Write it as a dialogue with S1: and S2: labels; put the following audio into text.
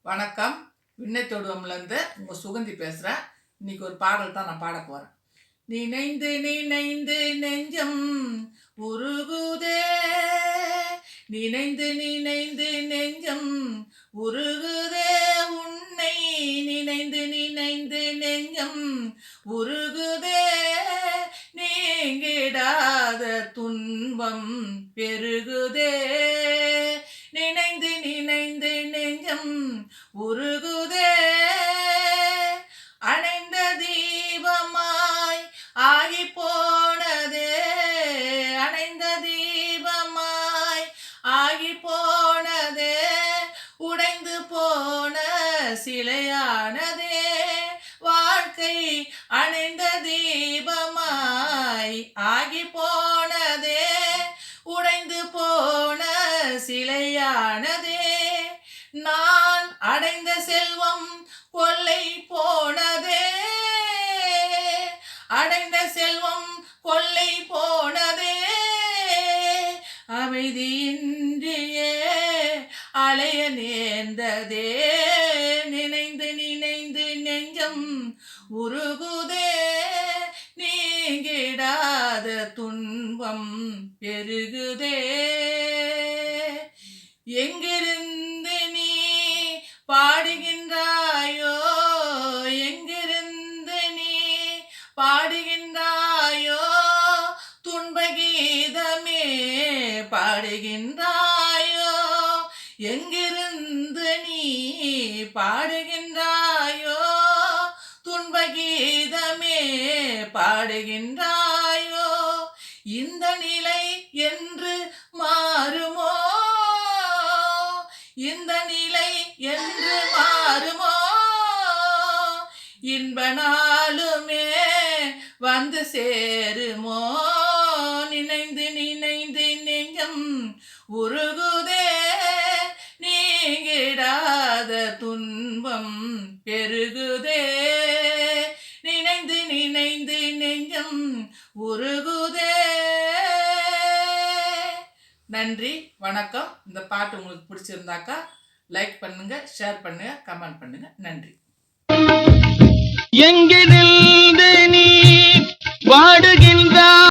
S1: வணக்கம். விண்ணை தொடுவம்லேருந்து உங்கள் சுகந்தி பேசுகிறேன். இன்னைக்கு ஒரு பாடல் தான் நான் பாட போகிறேன். நினைந்து நினைந்து நெஞ்சம் உருகுதே, நினைந்து நினைந்து நெஞ்சம் உருகுதே, உன்னை நினைந்து நினைந்து நெஞ்சம் உருகுதே, நீங்கிடாத துன்பம் பெருகுதே, நினைந்து நினைந்து நெஞ்சம் உருகுதே, அணைந்த தீபமாய் ஆகி போனதே, அணைந்த தீபமாய் ஆகி போனதே, உடைந்து போன சிலையானதே, வாழ்க்கை அணைந்த தீபமாய் ஆகி போனதே, உடைந்து போன சிலையானதே, நான் அடைந்த செல்வம் கொள்ளை போனதே, அடைந்த செல்வம் கொள்ளை போனதே, அமைதியின்றியே அலைய நேர்ந்ததே, நினைந்து நினைந்து நெஞ்சம் உருகுதே, நீங்கிடாத துன்பம் பெருகுதே, எங்கிருந்து நீ பாடுகின்றாயோ, எங்கிருந்து நீ பாடுகின்றாயோ, துன்ப கீதமே பாடுகின்றாயோ, எங்கிருந்து நீ பாடுகின்றாயோ, துன்ப கீதமே பாடுகின்றாயோ, இந்த நிலை என்று மாறுமோ, இந்த நிலை என்று மாறுமோ, இன்ப நாளுமே வந்து சேருமோ, நினைந்து நினைந்து நெஞ்சம் உருகுதே, நீங்கிடாத துன்பம் பெருகுதே, நினைந்து நினைந்து நெஞ்சம் உருகுதே. நன்றி, வணக்கம். இந்த பாட்டு உங்களுக்கு பிடிச்சிருந்தாக்கா லைக் பண்ணுங்க, ஷேர் பண்ணுங்க, கமெண்ட் பண்ணுங்க. நன்றி.
S2: எங்கிருந்து நீ வாடுகின்ற